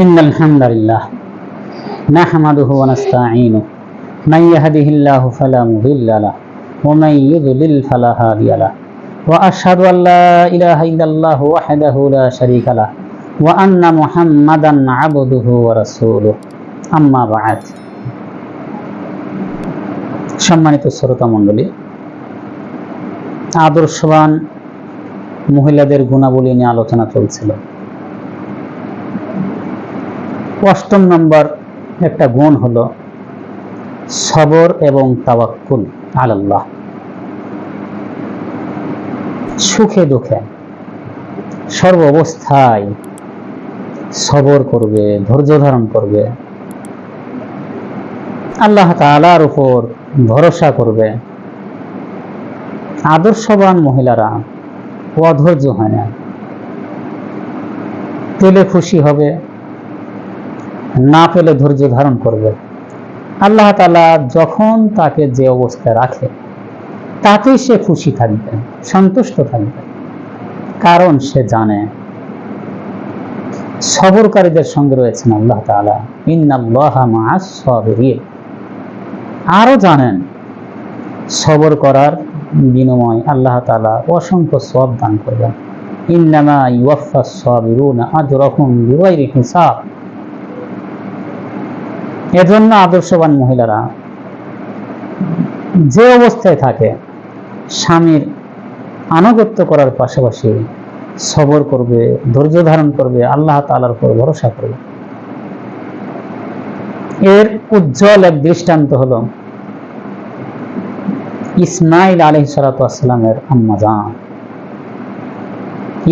إن الحمد لله نحمده ونستعينه من يهده الله فلا مضل له ومن يضلل فلا هادي له وأشهد أن لا إله إلا الله وحده لا شريك له وأن محمدا عبده ورسوله أما بعد সম্মানিত শ্রোতা মণ্ডলী, আদর্শবান মহিলাদের গুণাবলী নিয়ে আলোচনা চলছিল। 8 নম্বর একটা গুণ হলো সবর এবং তাওয়াক্কুল আলাল্লাহ। সুখে দুঃখে সর্ব অবস্থায় সবর করবে, ধৈর্য ধারণ করবে, আল্লাহ তাআলার উপর ভরসা করবে। আদর্শবান মহিলারা অধৈর্য হয় না, পেলে খুশি হবে, না পেলে ধৈর্য ধারণ করবে। আল্লাহ তাআলা যখন তাকে যে অবস্থায় রাখে তাতেই সে খুশি থাকবে, সন্তুষ্ট থাকবে, কারণ সে জানে সবরকারীদের সঙ্গে রয়েছেন আল্লাহ তাআলা। ইন্নাল্লাহা মাআস সাবিরিন। আরো জানেন সবর করার বিনিময় আল্লাহ তাআলা অসংখ্য সওয়াব দান করবেন। ইন্নামা ইউওয়াফাস সাবিরুনা আজরাহুম বিগাইরি হিসাব। এজন্য আদর্শবান মহিলারা যে অবস্থায় থাকে স্বামীর আনুগত্য করার পাশাপাশি সবর করবে, ধৈর্য ধারণ করবে, আল্লাহ তাআলার উপর ভরসা করবে। এর উজ্জ্বল এক দৃষ্টান্ত হলো ইসমাইল আলাইহিস সালাতু ওয়াস সালামের আম্মা জান,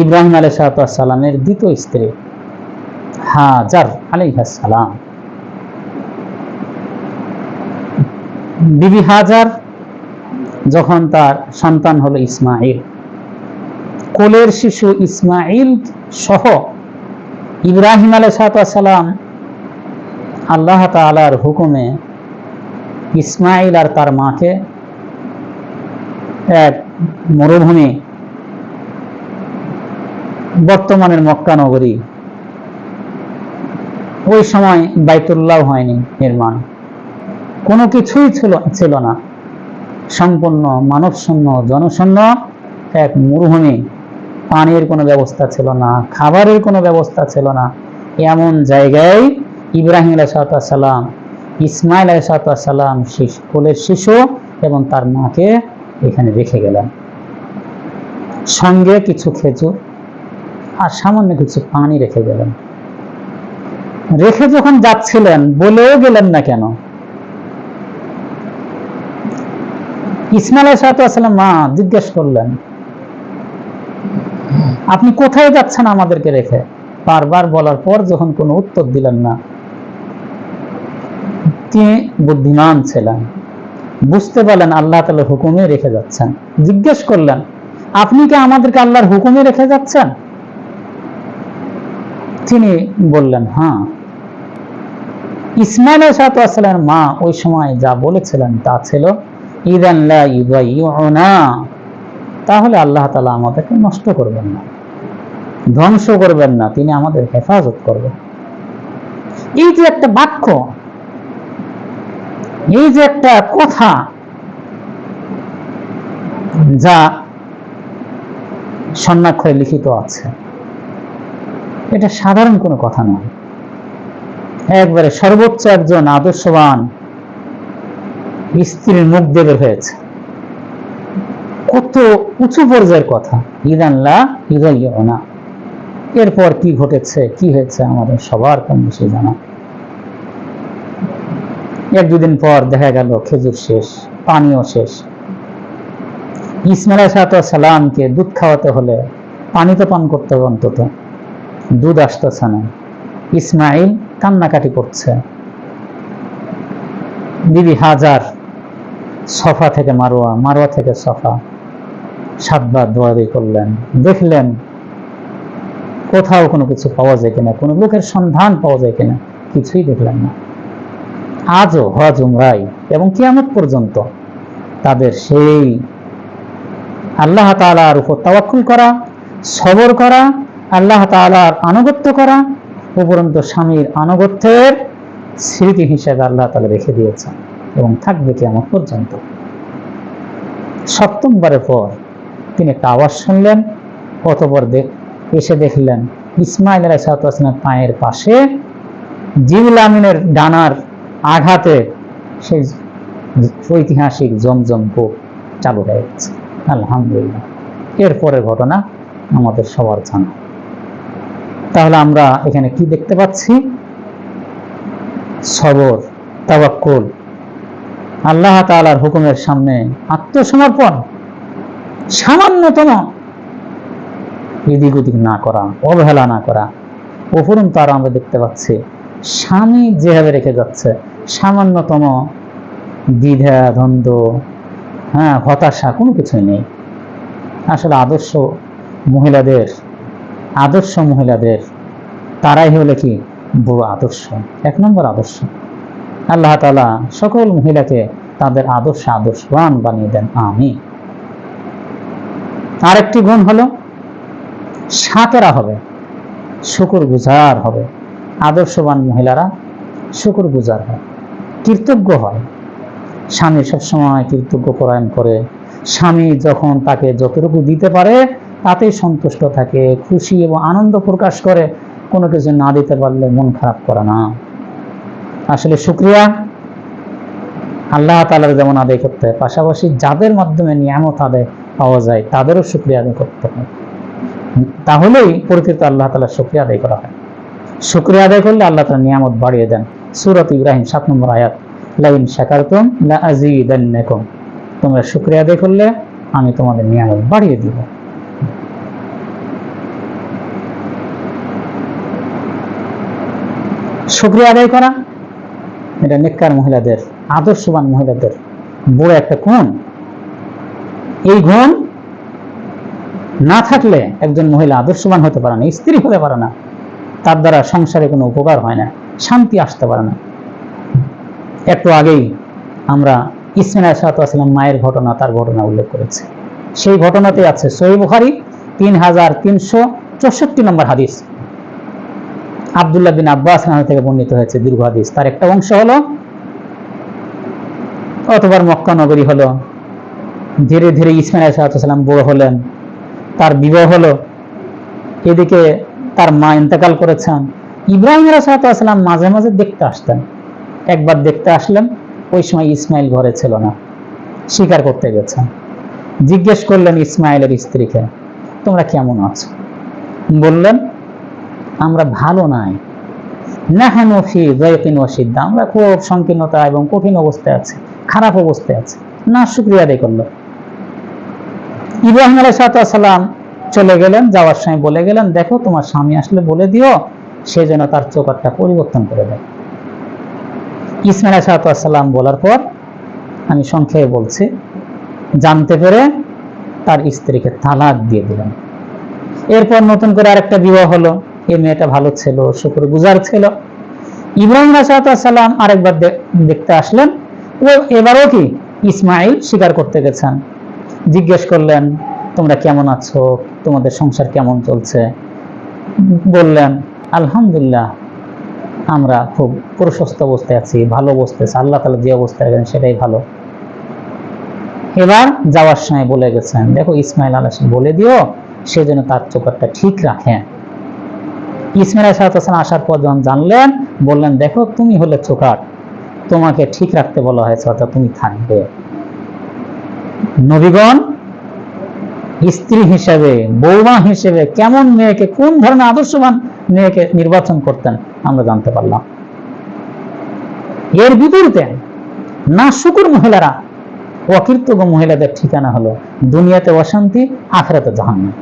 ইব্রাহিম আলাইহিস সালাতু ওয়াস সালামের দ্বিতীয় স্ত্রী হাজার আলাইহিস সালাম। বিবি হাজার যখন তার সন্তান হলো ইসমাইল, কোলের শিশু ইসমাইল সহ ইব্রাহিম আলাইহিস সালাতু ওয়াস সালাম আল্লাহ তাআলার হুকুমে ইসমাইল আর তার মাকে এক মরুভূমি, বর্তমানের মক্কা নগরী, ওই সময় বাইতুল্লাহ হয়নি নির্মাণ, কোনো কিছুই ছিল না, সম্পূর্ণ মানবশূন্য, জনশূন্য এক মরুভূমি। পানির কোনো ব্যবস্থা ছিল না, খাবারের কোনো ব্যবস্থা ছিল না। এমন জায়গায় ইব্রাহিম আলাইহিস সালাম, ইসমাইল আলাইহিস সালাম কোলের শিশু এবং তার মাকে এখানে রেখে গেলেন, সঙ্গে কিছু খেজুর আর সামান্য কিছু পানি রেখে গেলেন। রেখে যখন যাচ্ছিলেন বলেও গেলেন না কেন? ইসমাইল আলাইহিস সালাম মা জিজ্ঞেস করলেন, আপনি কোথায় যাচ্ছেন আমাদেরকে রেখে? বারবার বলার পর যখন কোনো উত্তর দিলেন না, তিনি বুদ্ধিমান ছিলেন, বুঝতে পারলেন আল্লাহ তাআলার হুকুমে রেখে যাচ্ছেন। জিজ্ঞেস করলেন, আপনি কি আমাদেরকে আল্লাহর হুকুমে রেখে যাচ্ছেন? তিনি বললেন, হ্যাঁ। ইসমাইল আলাইহিস সালামের মা ওই সময় যা বলেছিলেন তা ছিল, ইযান লা ইউযাইউনা, তাহলে আল্লাহ তাআলা আমাদেরকে নষ্ট করবেন না, ধ্বংস করবেন না, তিনি আমাদের হেফাজত করবেন। এই যে একটা বাক্য, এই যে একটা কথা, যা স্বর্ণাক্ষরে লিখিত আছে, এটা সাধারণ কোনো কথা নয়। একবারে সর্বোচ্চ একজন আদর্শবান স্ত্রীর মুখ দিয়ে বের হয়েছে। কত উঁচু পর্যায়ের কথা। ইযান লা ইউযাইউনা। এরপর কি ঘটেছে, কি হয়েছে আমাদের সবার কম বেশি জানা। 1-2 দিন পর দেখা গেল খেজুর শেষ, পানিও শেষ। ইসমাইল আলাইহিস সালামকে দুধ খাওয়াতে হলে পানি তো পান করতে হবে, অন্তত দুধ আসতেছে না। ইসমাইল কান্নাকাটি করছে। বিবি হাজার সফা থেকে মারোয়া, মারোয়া থেকে সফা 7 বার দৌড়াদৌড়ি করলেন, দেখলেন কোথাও কোনো কিছু পাওয়া যায় কিনা, কোনো লোকের সন্ধান পাওয়া যায় কিনা, কিছুই দেখলেন না। আজও হজ উমরায় এবং কিয়ামত পর্যন্ত তাদের সেই আল্লাহ তাআলার উপর তাওয়াক্কুল করা, সবর করা, আল্লাহ তাআলার আনুগত্য করা, উপরন্ত স্বামীর আনুগত্যের স্মৃতি হিসেবে আল্লাহ তাআলা রেখে দিয়েছেন এবং থাকবে কিয়ামত পর্যন্ত। সপ্তমবারের পর তিনি একটা আওয়াজ শুনলেন, অতঃপর এসে দেখলেন ইসমাইল আলাইহিস সালামের পায়ের পাশে জিবরিল আমিনের ডানার আঘাতে সেই ঐতিহাসিক জমজম কূপ চালু হয়ে গেছে। আলহামদুলিল্লাহ। এরপরের ঘটনা আমাদের সবার জানা। তাহলে আমরা এখানে কি দেখতে পাচ্ছি? সবর, তাওয়াক্কুল, আল্লাহ তাআলার হুকুমের সামনে আত্মসমর্পণ, সামান্যতম এদিক ওদিক না করা, অবহেলা না করা। উপরন্তু আরো আমরা দেখতে পাচ্ছি স্বামী যেভাবে রেখে যাচ্ছে, সামান্যতম দ্বিধা দ্বন্দ্ব, হতাশা কোনো কিছুই নেই। আসলে আদর্শ মহিলাদের তারাই হলে কি বড় আদর্শ, এক নম্বর আদর্শ। আল্লাহ তাআলা সকল মহিলাকে তাদের আদর্শবান বানিয়ে দেন, আমিন। আরেকটি গুণ হলো শাকেরা হবে, শুকরগুজার হবে। আদর্শবান মহিলারা শুকরগুজার হয়, কৃতজ্ঞ হয়। স্বামী সবসময় কৃতজ্ঞ পরায়ণ করে। স্বামী যখন তাকে যতটুকু দিতে পারে তাতেই সন্তুষ্ট থাকে, খুশি এবং আনন্দ প্রকাশ করে। কোনো কিছু না দিতে পারলে মন খারাপ করে না। আসলে শুকরিয়া আল্লাহ তাআলার যেমন আদায় করতে হয়, পাশাপাশি যাদের মাধ্যমে নিয়ামত আদায় পাওয়া যায় তাদেরও শুকরিয়া আদায় করতে হয়। তাহলেই প্রকৃত আল্লাহ তাআলার শুকরিয়া আদায় করা হয়। শুকরিয়া আদায় করলে আল্লাহ তাআলা নিয়ামত বাড়িয়ে দেন। সূরাত ইব্রাহিম 7 নম্বর আয়াত, লাইন শাকারতুম লাআযীদান্নাকুম, তোমরা শুকরিয়া আদায় করলে আমি তোমাদের নিয়ামত বাড়িয়ে দিব। শুকরিয়া আদায় করা এটা নেককার মহিলাদের, আদর্শবান মহিলাদের বড় একটা গুণ। এই গুণ না থাকলে একজন মহিলা আদর্শবান হতে পারে না, স্ত্রী হতে পারে না। তার দ্বারা সংসারে কোনো উপকার হয় না, শান্তি আসতে পারে না। একটু আগেই আমরা ইসমাঈল আলাইহিস সালাম মায়ের ঘটনা, তার ঘটনা উল্লেখ করেছি। সেই ঘটনাতে আছে সহিহ বুখারী 3364 নম্বর হাদিস, আব্দুল্লাহ বিন আব্বাস থেকে বর্ণিত হয়েছে, দীর্ঘ হাদিস। তার একটা অংশ হলো, অতঃপর মক্কা নগরী হলো, ধীরে ধীরে ইসমাঈল আলাইহিস সালাম বড় হলেন, তার বিবাহ হলো, এদিকে তার মা ইন্তেকাল করেছেন। ইব্রাহিম আলাইহিস সালাম মাঝে মাঝে দেখতে আসতেন। একবার দেখতে আসলেন, ওই সময় ইসমাইল ঘরে ছিল না, শিকার করতে গেছেন। জিজ্ঞেস করলেন ইসমাইলের স্ত্রীকে, তোমরা কেমন আছো? বললেন, আমরা ভালো নাই, নাহনু ফি যায়কিন ওয়া শিদ্দা, আমরা খুব সংকীর্ণতা এবং কঠিন অবস্থায় আছি, খারাপ অবস্থায় আছি। না শুকরিয়া আদায় করলো। ইব্রাহিম আলাইহিস সালাম চলে গেলেন, যাওয়ার সময় বলে গেলেন, দেখো তোমার স্বামী আসলে বলে দিও সে যেন তার চোখটা পরিবর্তন করে দেয়। ইসমাঈল আলাইহিস সালাম বলার পর, আমি সংক্ষেপে বলছি, জানতে পেরে তার স্ত্রীকে তালাক দিয়ে দিলেন। এরপর নতুন করে আরেকটা বিবাহ হলো। এই মেয়েটা ভালো ছিল, শুকরগুজার ছিল। ইব্রাহিম আলাইহিস সালাম আরেকবার দেখতে আসলেন। ও এবারও কি ইসমাইল শিকার করতে গেছেন। জিজ্ঞেস করলেন, তোমরা কেমন আছো, তোমাদের সংসার কেমন চলছে? বললেন, আলহামদুলিল্লাহ, আমরা খুব প্রশস্ত অবস্থায় আছি, ভালো অবস্থায় আছি, আল্লাহ তাআলা যে অবস্থায় আছেন সেটাই ভালো। এবার যাওয়ার সময় বলে গেছেন, দেখো ইসমাঈল আলাইহিস সালাম বলে দিও সে যেন তার চোখটা ঠিক রাখে। ইসমাঈল আলাইহিস সালাম আসার পর যখন জানলেন, বললেন, দেখো তুমি হলে চোখাট, তোমাকে ঠিক রাখতে বলা হয়েছে, অর্থাৎ তুমি থাকবে। নবীগণ স্ত্রী হিসেবে, বৌমা হিসেবে কেমন মেয়েকে, কোন ধরনের আদর্শবান মেয়েকে নির্বাচন করতেন আমরা জানতে পারলাম। এর বিপরীতে না শুকর মহিলারা, অকৃতজ্ঞ মহিলাদের ঠিকানা হলো দুনিয়াতে অশান্তি, আখিরাতে জাহান্নাম।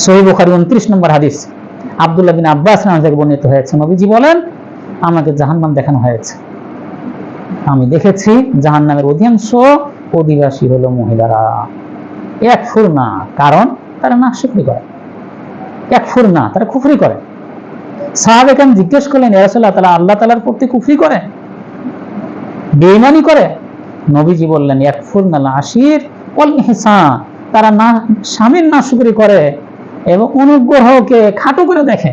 সহিহ বুখারী 29 নম্বর হাদিস, আব্দুল্লাহ বিন আব্বাস থেকে বর্ণিত হয়েছে, নবীজি বলেন, আমাকে জাহান্নাম দেখানো হয়েছে, আমি দেখেছি জাহান্নামের অধিকাংশ অধিবাসী হলো মহিলারা। একফুর না, কারণ তারা নাশকরি করে। একফুর না, তারা কুফরি করে। সাহাবায়ে কেরাম জিজ্ঞেস করলেন, ইয়া রাসূলুল্লাহ, তাআলা আল্লাহ তাআলার প্রতি কুফরি করে, বেঈমানি করে? নবীজি বললেন, ইয়াকফুরনাল আশির ওয়াল ইহসান, তারা না স্বামীর নাশকরি করে এবং অনুগ্রহকে খাটো করে দেখে।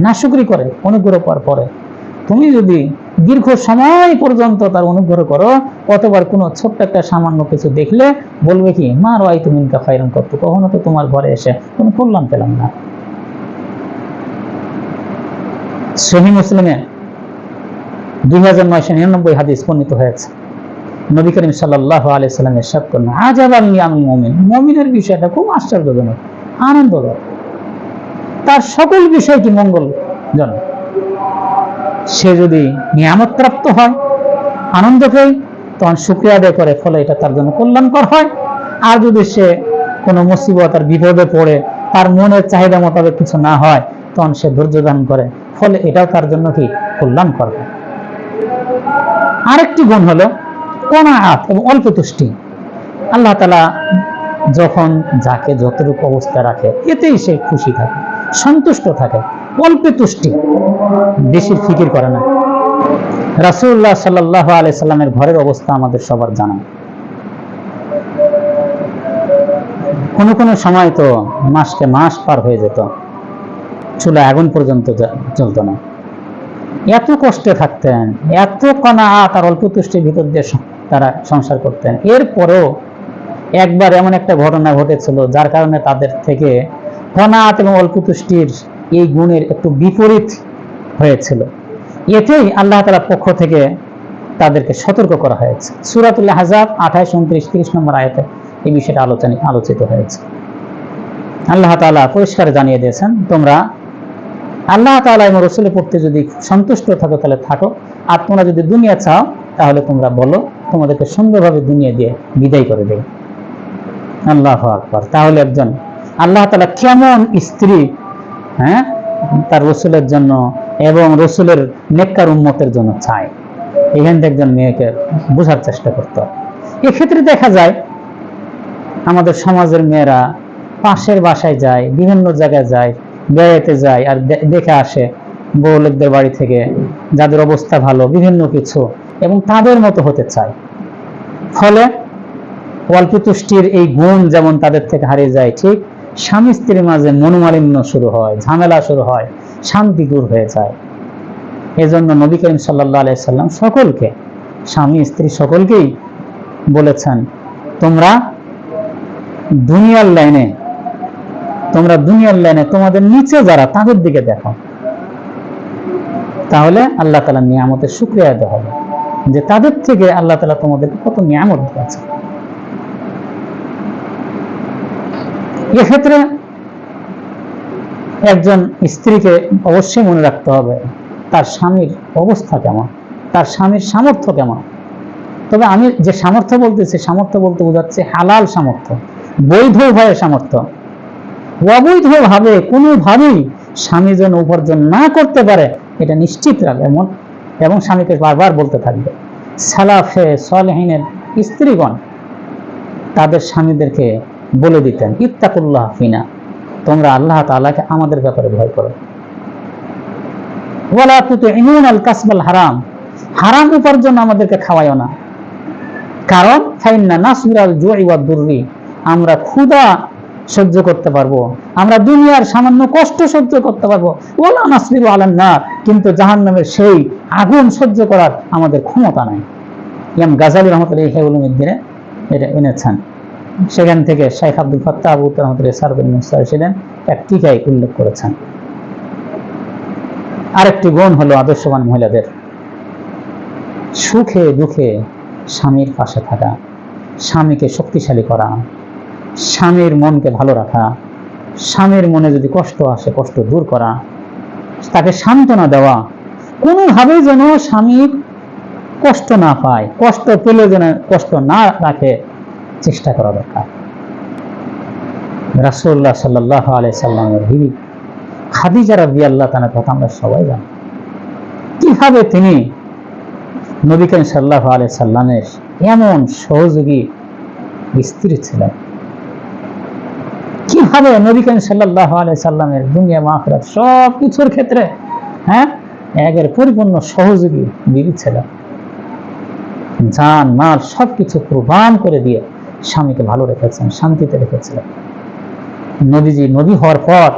নাশুকরি করে, অনুগ্রহ করার পরে তুমি যদি দীর্ঘ সময় পর্যন্ত তার অনুগ্রহ করো, কতবার কোনো ছোট্ট একটা সামান্য কিছু দেখলে বলবে কি, মা রাআইতু মিনকা খায়রান কত্তু, কখনো তো তোমার ঘরে এসে কোনো কল্যাণ পেলাম না। সহিহ মুসলিমে 2999 হাদিস বর্ণিত হয়েছে। নবী করিম সাল্লাল্লাহু আলাইহি সাল্লাম ইরশাদ করেন, আজাবান লিআমরিল মুমিন, মুমিনের বিষয়টা খুব আশ্চর্যজনক, আনন্দজনক, তার সকল বিষয় কি মঙ্গলজনক। সে যদি নিয়ামত প্রাপ্ত হয়, আনন্দ পায়, তখন শুকরিয়া আদায় করে, ফলে এটা তার জন্য কল্যাণকর হয়। আর যদি সে কোনো মুসিবত আর বিপদে পড়ে, তার মনের চাহিদা মোতাবেক কিছু না হয়, তখন সে ধৈর্য ধারণ করে, ফলে এটাও তার জন্য কি কল্যাণকর হয়। আরেকটি গুণ হলো কনাআত এবং অল্প তুষ্টি। আল্লাহ তাআলা যখন যাকে যতটুকু অবস্থা রাখে এতেই সে খুশি থাকে, সন্তুষ্ট থাকে, অল্প তুষ্টি, বেশির ফিকির করে না। রাসূলুল্লাহ সাল্লাল্লাহু আলাইহি সাল্লামের ঘরের অবস্থা আমাদের সবার জানা। কোনো সময় তো মাসকে মাস পার হয়ে যেত, চুলা আগুন পর্যন্ত চলতো না, এত কষ্টে থাকতেন, এত কনাআত আর অল্প তুষ্টির ভিতর দিয়ে তারা সংসার করতেন। এরপরেও একবার এমন একটা ঘটনা ঘটেছিল যার কারণে তাদের থেকে কনাআত এবং অল্প তুষ্টির এই গুণের একটু বিপরীত হয়েছিল। এতেই আল্লাহ তাআলার পক্ষ থেকে তাদেরকে সতর্ক করা হয়েছে। সূরাতুল আহজাব 28, 29, 30 নম্বর আয়াতে এই বিষয়টা আলোচিত হয়েছে। আল্লাহ তাআলা পরিষ্কার জানিয়ে দিয়েছেন, তোমরা আল্লাহ তাআলা এবং রাসূলের প্রতি যদি সন্তুষ্ট থাকো তাহলে থাকো, আর তোমরা যদি দুনিয়া চাও তাহলে তোমরা বলো, তোমাদেরকে সুন্দরভাবে দুনিয়া দিয়ে বিদায় করে দেবে। আল্লাহু আকবার। তাহলে একজন আল্লাহ তাআলা কেমন স্ত্রী তার রাসূলের জন্য এবং রাসূলের নেককার উম্মতের জন্য চায়, এখান থেকে একজন মেয়েকে বোঝার চেষ্টা করতে হবে। এক্ষেত্রে দেখা যায় আমাদের সমাজের মেয়েরা পাশের বাসায় যায়, বিভিন্ন জায়গায় যায়, বেড়াতে যায়, আর দেখে আসে বউ লোকদের বাড়ি থেকে যাদের অবস্থা ভালো, বিভিন্ন কিছু, এবং তাদের মতো হতে চায়। ফলে অল্প তুষ্টির এই গুণ যেমন তাদের থেকে হারিয়ে যায়, ঠিক স্বামী স্ত্রীর মাঝে মনোমালিন্য শুরু হয়, ঝামেলা শুরু হয়, শান্তি দূর হয়ে যায়। এজন্য নবী করিম সাল্লাল্লাহু আলাইহি সাল্লাম সকলকে, স্বামী স্ত্রী সকলকেই বলেছেন, তোমরা দুনিয়ার লাইনে তোমাদের নিচে যারা, তাদের দিকে দেখো, তাহলে আল্লাহ তাআলার নিয়ামতের শুকরিয়া আদায় হবে, যে তাদের থেকে আল্লাহ তাআলা তোমাদেরকে কত নিয়ামত দিয়েছে। এক্ষেত্রে একজন স্ত্রীকে অবশ্যই মনে রাখতে হবে তার স্বামীর অবস্থা কেমন, তার স্বামীর সামর্থ্য কেমন। তবে আমি যে সামর্থ্য বলতেছি, সামর্থ্য বলতে বোঝাচ্ছে হালাল সামর্থ্য, বৈধ উভয়ের সামর্থ্য। অবৈধভাবে কোনোভাবেই স্বামী যেন উপার্জন না করতে পারে এটা নিশ্চিত রাখবে, এবং স্বামীকে বারবার বলতে থাকবে। সালাফে সালেহিনের স্ত্রীগণ তাদের স্বামীদেরকে বলে দিতেন, ইত্তাকুল্লাহ ফিনা, তোমরা আল্লাহ তাআলাকে আমাদের ব্যাপারে ভয় করো। ওয়ালা তুতিউনাল কাসবাল হারাম, হারাম উপার্জন আমাদেরকে খাওয়ায়ও না, কারণ ফাইন্না নাসবিরাল জুই ওয়াদ দুররি, আমরা ক্ষুধা সহ্য করতে পারবো, আমরা দুনিয়ার সামান্য কষ্ট সহ্য করতে পারবো, ওয়ালা নাসবিরু আলান নার, কিন্তু জাহান্নামের সেই আগুন সহ্য করার আমাদের ক্ষমতা নাই। ইমাম গাজালি রাহমাতুল্লাহি আলাইহি এটা এনেছেন। সেখান থেকে শাইখ আব্দুল ফাত্তাহ আবু রাহমাতুল্লাহি সারবিন মুস্তারশিদেন এক টিকায় উল্লেখ করেছেন। আরেকটি গুণ হলো আদর্শবান মহিলাদের সুখে দুঃখে স্বামীর পাশে থাকা, স্বামীকে শক্তিশালী করা, স্বামীর মনকে ভালো রাখা, স্বামীর মনে যদি কষ্ট আসে কষ্ট দূর করা, তাকে সান্ত্বনা দেওয়া, কোনোভাবেই যেন স্বামীর কষ্ট না পায়, কষ্ট পেলে যেন কষ্ট না রাখে চেষ্টা করা দরকার। রাসূলুল্লাহ সাল্লাল্লাহু আলাইহি সাল্লামের বিবি খাদিজা রাদিয়াল্লাহু তাআলার কথা আমরা সবাই জানি, কিভাবে তিনি নবী করিম সাল্লাল্লাহু আলাইহি সাল্লামের এমন সহযোগী স্ত্রী ছিলেন, কিভাবে নবী করিম সাল্লাল্লাহু আলাইহি সাল্লামের দুনিয়া আখিরাত সব কিছুর ক্ষেত্রে একের পরিপূর্ণ সহযোগী বিবি ছিলেন। জান মাল সবকিছু কুরবান করে দিয়ে স্বামীকে ভালো রেখেছেন, শান্তিতে রেখেছিলেন। নবীজি নবী হওয়ার পর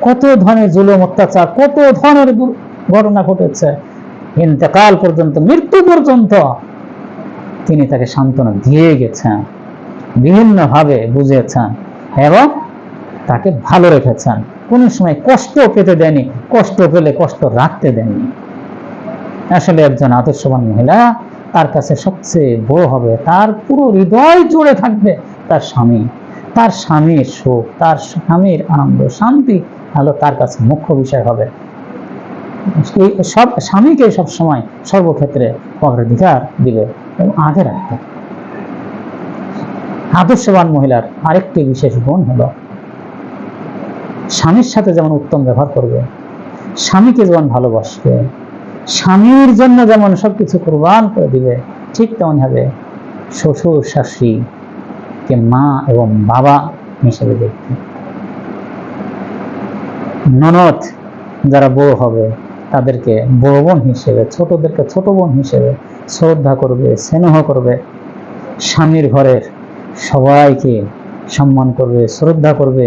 কত ধরনের জুলুম অত্যাচার, কত ধরনের ঘটনা ঘটেছে, ইন্তেকাল পর্যন্ত, মৃত্যু পর্যন্ত তিনি তাকে সান্ত্বনা দিয়ে গেছেন, বিভিন্ন ভাবে বুঝিয়েছেন এবং তাকে ভালো রেখেছেন। কোন সময় কষ্ট পেতে দেয়নি, কষ্ট পেলে কষ্ট রাখতে দেননি। আসলে একজন আদর্শবান মহিলা, তার কাছে সবচেয়ে বড় হবে, তার পুরো হৃদয় জুড়ে থাকবে তার স্বামী, তার স্বামীর সুখ, তার স্বামীর আনন্দ, শান্তি হলো তার কাছে মুখ্য বিষয় হবে। সব স্বামীকে সব সময় সর্বক্ষেত্রে অগ্রাধিকার দিবে এবং আগে রাখবে। আদর্শবান মহিলার আরেকটি বিশেষ গুণ হলো স্বামীর সাথে যেমন উত্তম ব্যবহার করবে, স্বামীকে যেমন ভালোবাসবে, স্বামীর জন্য যেমন সবকিছু কুরবান করে দিবে, ঠিক তেমন হবে শ্বশুর শাশুড়িকে মা এবং বাবা হিসেবে দেখবে। ননদ যারা বউ হবে তাদেরকে বড় বোন হিসেবে, ছোটদেরকে ছোট বোন হিসেবে শ্রদ্ধা করবে, স্নেহ করবে। স্বামীর ঘরের সবাইকে সম্মান করবে, শ্রদ্ধা করবে,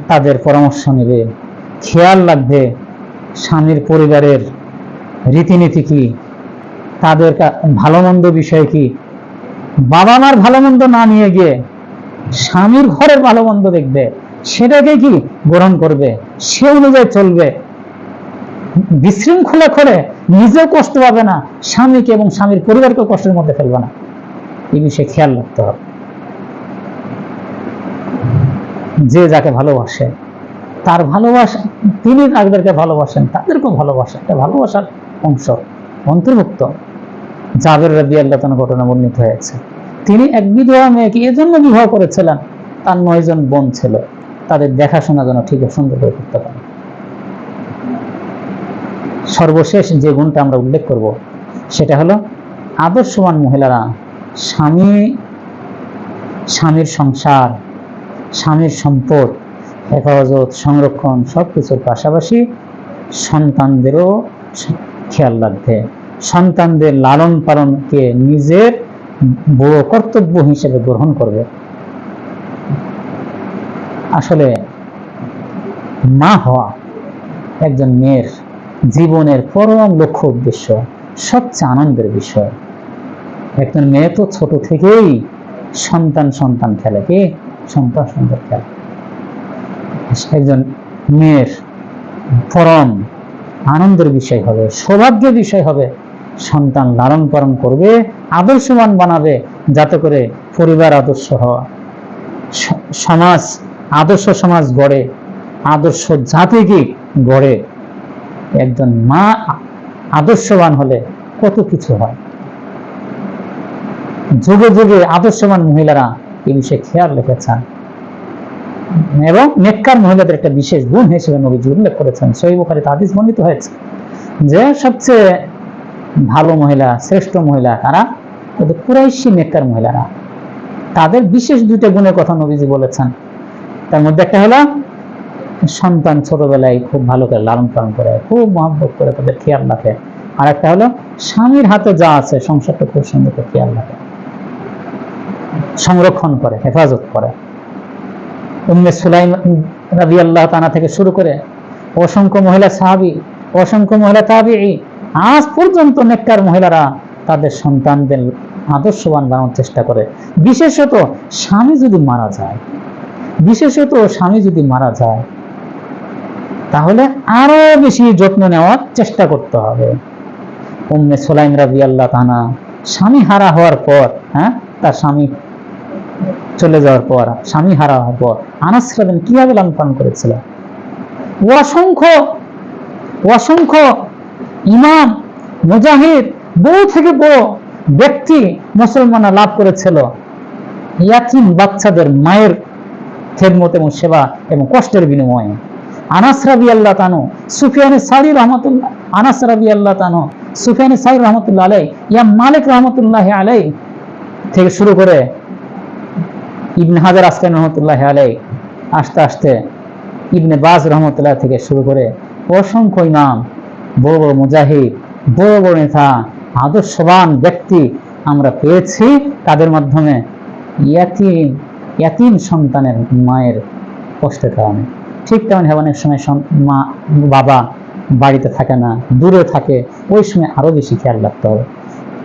তাদের পরামর্শ নেবে, খেয়াল রাখবে স্বামীর পরিবারের রীতিনীতি কি, তাদের ভালো মন্দ বিষয় কি। বাবা মার ভালো মন্দ না নিয়ে গিয়ে স্বামীর ঘরের ভালো মন্দ দেখবে, সেটাকে কি গ্রহণ করবে, সে অনুযায়ী চলবে। বিশৃঙ্খলা করে নিজেও কষ্ট পাবে না, স্বামীকে এবং স্বামীর পরিবারকে কষ্টের মধ্যে ফেলবে না। এই বিষয়ে খেয়াল রাখতে হবে। যে যাকে ভালোবাসে তার ভালোবাসা, তিনি তাদেরকে ভালোবাসেন, তাদেরকেও ভালোবাসা, এটা ভালোবাসার অংশ, অন্তর্ভুক্ত। জাবের রাদিয়াল্লাহু তাআলা ঘটনা বর্ণিত হয়েছে, তিনি এক বিধবা মেয়েকে এজন্য বিবাহ করেছিলেন, তার 9 জন বোন ছিল, তাদের দেখাশোনা যেন ঠিক সুন্দর করে করতে পারে। সর্বশেষ যে গুণটা আমরা উল্লেখ করব সেটা হলো আদর্শবান মহিলারা স্বামীর সংসার, স্বামীর সম্পদ হেফাজত, সংরক্ষণ সবকিছুর পাশাপাশি সন্তানদেরও খেয়াল রাখবে, সন্তানদের লালন পালনকে নিজের বড় কর্তব্য হিসেবে গ্রহণ করবে। আসলে মা হওয়া একজন মেয়ের জীবনের পরম লক্ষ্য উদ্দেশ্য, সবচেয়ে আনন্দের বিষয়। একজন মেয়ে তো ছোট থেকেই সন্তান খেলে, কি সন্তান খেলে। একজন মেয়ের পরম আনন্দের বিষয় হবে, সৌভাগ্যের বিষয় হবে, সন্তান লালন পালন করবে, আদর্শবান বানাবে, যাতে করে পরিবার আদর্শ হওয়া, সমাজ আদর্শ সমাজ গড়ে, আদর্শ জাতিকে গড়ে। একজন মা আদর্শবান হলে কত কিছু হয়। যুগে যুগে আদর্শবান মহিলারা এই বিষয়ে খেয়াল রেখেছেন এবং নেককার মহিলাদের একটা বিশেষ গুণ হিসেবে নবীজি উল্লেখ করেছেন। সহিহ বুখারীতে হাদিস বর্ণিত হয়েছে যে সবচেয়ে ভালো মহিলা, শ্রেষ্ঠ মহিলা কারা? কুরাইশী নেককার মহিলারা। তাদের বিশেষ 2টা গুণের কথা নবীজি বলেছেন। তার মধ্যে একটা হলো সন্তান ছোটবেলায় খুব ভালো করে লালন পালন করে, খুব মহব্বত করে তাদের খেয়াল রাখে। আর একটা হলো স্বামীর হাতে যা আছে সংসারটা খুব সুন্দর করে খেয়াল রাখে, সংরক্ষণ করে, হেফাজত করে। উম্মে সুলাইম রাদিয়াল্লাহু তাআলা থেকে শুরু করে অসংখ্য মহিলা সাহাবী, অসংখ্য মহিলা তাবিঈ, আজ পর্যন্ত নেককার মহিলারা তাদের সন্তানদের আদর্শবান বানানোর চেষ্টা করে। বিশেষত স্বামী যদি মারা যায় তাহলে আরো বেশি যত্ন নেওয়ার চেষ্টা করতে হবে। উম্মে সুলাইম রাদিয়াল্লাহু তাআলা স্বামী হারা হওয়ার পর, তার স্বামী চলে যাওয়ার পর, স্বামী হারা হওয়ার পর আনাস রাদিন কিভাবে লালন পালন করেছিল। অসংখ্য ইমাম, মুজাহিদ, বড় থেকে বড় ব্যক্তি মুসলমানরা লাভ করেছিল ইয়াতীম বাচ্চাদের মায়ের খেদমত এবং সেবা এবং কষ্টের বিনিময়ে। আনাস রাদিয়াল্লাহু তাআলা সুফিয়ান সাউরি রাহমাতুল্লাহ, আনাস রাদিয়াল্লাহু তাআলা সুফিয়ান সাউরি রাহমাতুল্লাহ আলাইহি, ইমাম মালিক রাহমাতুল্লাহি আলাইহি থেকে শুরু করে ইবনে হাজার আসকালানী রাহমাতুল্লাহি আলাইহি, আস্তে আস্তে ইবনে বাজ রাহমাতুল্লাহ থেকে শুরু করে অসংখ্য ইমাম, বড় বড় মুজাহিদ, বড় বড় নেতা, আদর্শবান ব্যক্তি আমরা পেয়েছি। তাদের মাধ্যমে ইয়াতীম সন্তানের মায়ের কষ্টের কারণে ঠিক তেমন অনেক সময় মা বাবা বাড়িতে থাকে না, দূরে থাকে, ওই সময় আরো বেশি খেয়াল রাখতে হবে।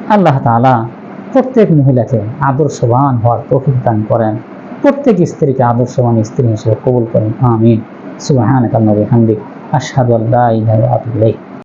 আল্লাহ তাআলা প্রত্যেক মহিলাকে আদর্শবান হওয়ার তৌফিক দান করেন, প্রত্যেক স্ত্রীকে আদর্শবান স্ত্রী হিসেবে কবুল করেন। আমিন। সুবহানাকাল্লাহি ওয়া বিহামদিক, আশহাদু আল্লা ইলাহা ইল্লা আনতা,